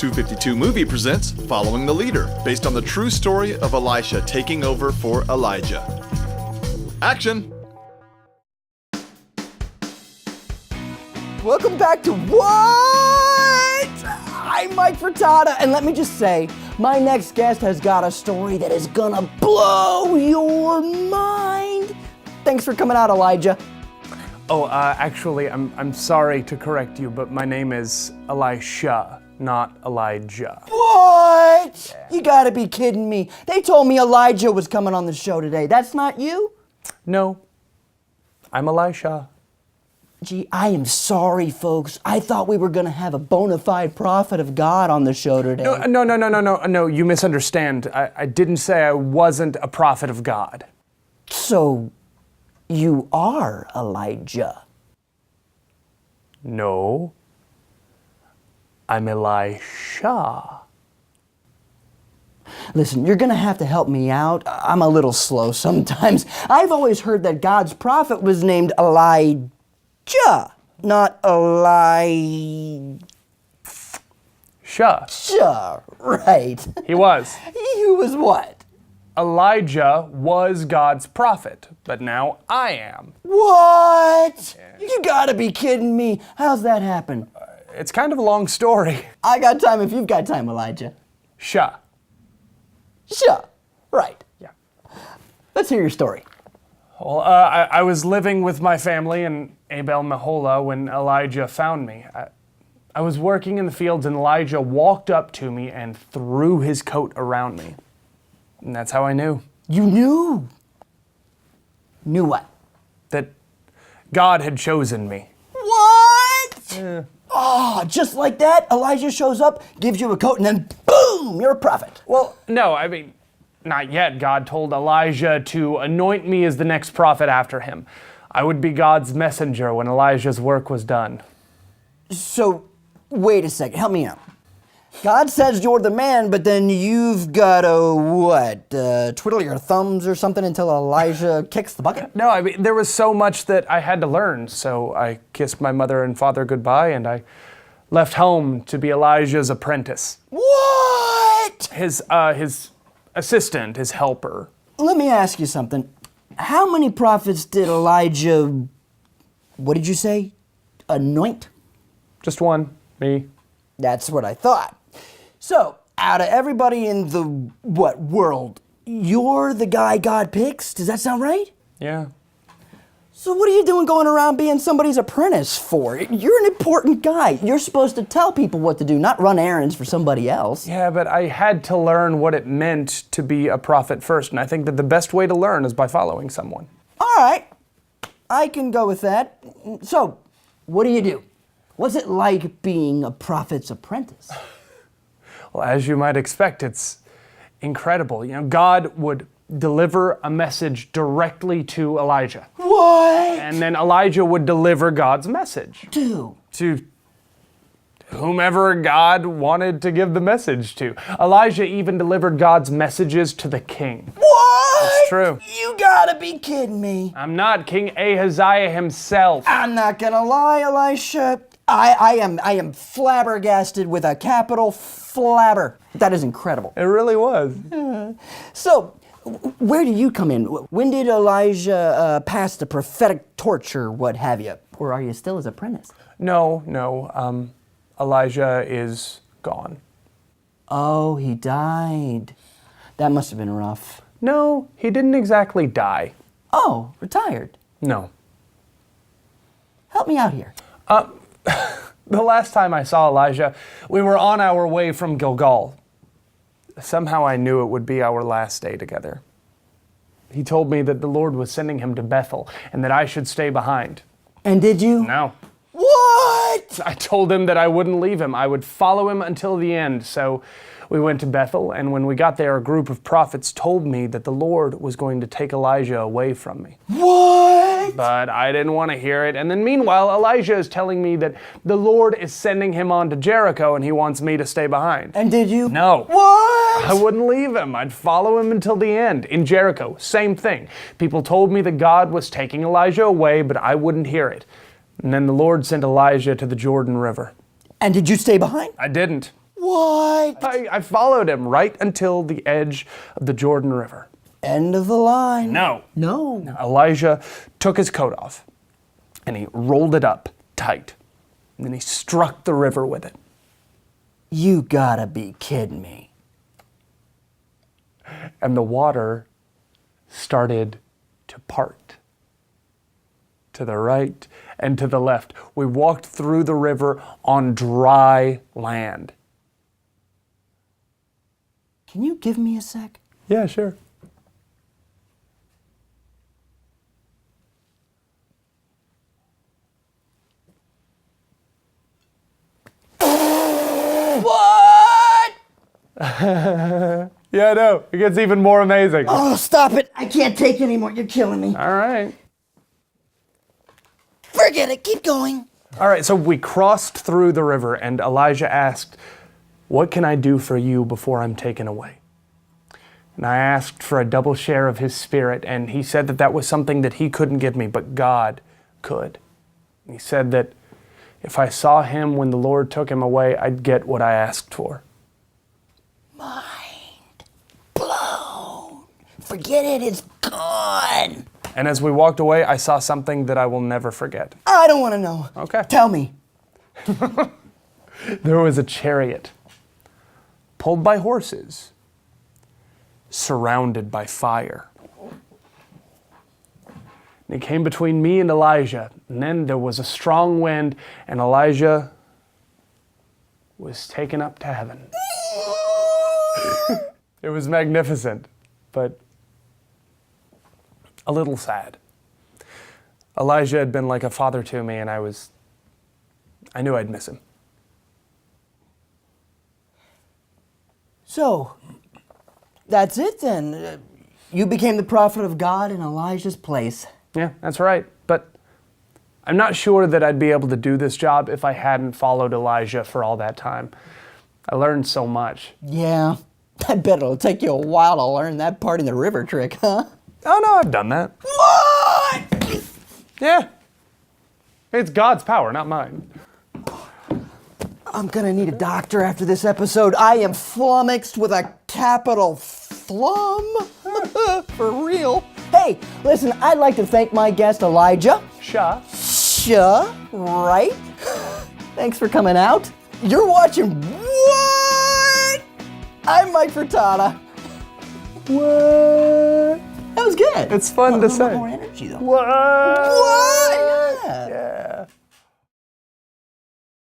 252 Movie presents Following the Leader, based on the true story of Elisha taking over for Elijah. Action! Welcome back to What? I'm Mike Furtada, and let me just say, my next guest has got a story that is gonna blow your mind. Thanks for coming out, Elijah. Actually, I'm sorry to correct you, but my name is Elisha, not Elijah. What? You gotta be kidding me. They told me Elijah was coming on the show today. That's not you? No, I'm Elisha. Gee, I am sorry, folks. I thought we were gonna have a bona fide prophet of God on the show today. No, you misunderstand. I didn't say I wasn't a prophet of God. So, you are Elijah. No, I'm Elisha. Listen, you're gonna have to help me out. I'm a little slow sometimes. I've always heard that God's prophet was named Elijah, not Elisha. Right. He was. He was what? Elijah was God's prophet, but now I am. What? You gotta be kidding me. How's that happen? It's kind of a long story. I got time if you've got time, Elijah. Sure. Right. Yeah. Let's hear your story. Well, I was living with my family in Abel Meholah when Elijah found me. I was working in the fields and Elijah walked up to me and threw his coat around me. And that's how I knew. You knew? Knew what? That God had chosen me. What? Oh, just like that, Elijah shows up, gives you a coat, and then boom, you're a prophet. Well, no, I mean, not yet. God told Elijah to anoint me as the next prophet after him. I would be God's messenger when Elijah's work was done. So, wait a second, help me out. God says you're the man, but then you've got to, twiddle your thumbs or something until Elijah kicks the bucket? No, I mean, there was so much that I had to learn, so I kissed my mother and father goodbye, and I left home to be Elijah's apprentice. What? His assistant, his helper. Let me ask you something. How many prophets did Elijah, what did you say, anoint? Just one, me. That's what I thought. So, out of everybody in the, world, you're the guy God picks? Does that sound right? Yeah. So what are you doing going around being somebody's apprentice for? You're an important guy. You're supposed to tell people what to do, not run errands for somebody else. Yeah, but I had to learn what it meant to be a prophet first, and I think that the best way to learn is by following someone. All right, I can go with that. So, what do? What's it like being a prophet's apprentice? Well, as you might expect, it's incredible. You know, God would deliver a message directly to Elijah. What? And then Elijah would deliver God's message. To whomever God wanted to give the message to. Elijah even delivered God's messages to the king. What? It's true. You gotta be kidding me. I'm not King Ahaziah himself. I'm not gonna lie, Elisha. I am flabbergasted with a capital flabber. That is incredible. It really was. So, where do you come in? When did Elijah pass the prophetic torch or what have you? Or are you still his apprentice? No. Elijah is gone. Oh, he died. That must have been rough. No, he didn't exactly die. Oh, retired. No. Help me out here. The last time I saw Elijah, we were on our way from Gilgal. Somehow I knew it would be our last day together. He told me that the Lord was sending him to Bethel and that I should stay behind. And did you? No. What? I told him that I wouldn't leave him. I would follow him until the end. So we went to Bethel, and when we got there, a group of prophets told me that the Lord was going to take Elijah away from me. What? But I didn't want to hear it. And then meanwhile, Elijah is telling me that the Lord is sending him on to Jericho, and he wants me to stay behind. And did you? No. What? I wouldn't leave him. I'd follow him until the end. In Jericho, same thing. People told me that God was taking Elijah away, but I wouldn't hear it. And then the Lord sent Elijah to the Jordan River. And did you stay behind? I didn't. What? I followed him right until the edge of the Jordan River. End of the line. No. No. Elijah took his coat off and he rolled it up tight. And then he struck the river with it. You gotta be kidding me. And the water started to part. To the right and to the left. We walked through the river on dry land. Can you give me a sec? Yeah, sure. What? Yeah, I know. It gets even more amazing. Oh, stop it. I can't take anymore. You're killing me. All right. Forget it. Keep going. All right, so we crossed through the river, and Elijah asked, "What can I do for you before I'm taken away?" And I asked for a double share of his spirit, and he said that that was something that he couldn't give me, but God could. He said that if I saw him when the Lord took him away, I'd get what I asked for. Mind blown. Forget it. It's gone. And as we walked away, I saw something that I will never forget. I don't want to know. Okay. Tell me. There was a chariot pulled by horses, surrounded by fire. And it came between me and Elijah, and then there was a strong wind, and Elijah was taken up to heaven. It was magnificent, but a little sad. Elijah had been like a father to me, and I knew I'd miss him. So, that's it then. You became the prophet of God in Elijah's place. Yeah, that's right. But I'm not sure that I'd be able to do this job if I hadn't followed Elijah for all that time. I learned so much. Yeah. I bet it'll take you a while to learn that part in the river trick, huh? Oh, no, I've done that. What? Yeah. It's God's power, not mine. I'm gonna need a doctor after this episode. I am flummoxed with a capital flum. For real. Hey, listen, I'd like to thank my guest, Elijah. Sha. Right? Thanks for coming out. You're watching What? I'm Mike Furtada. What? That was good. It's fun to A little say. more energy, though. What? What?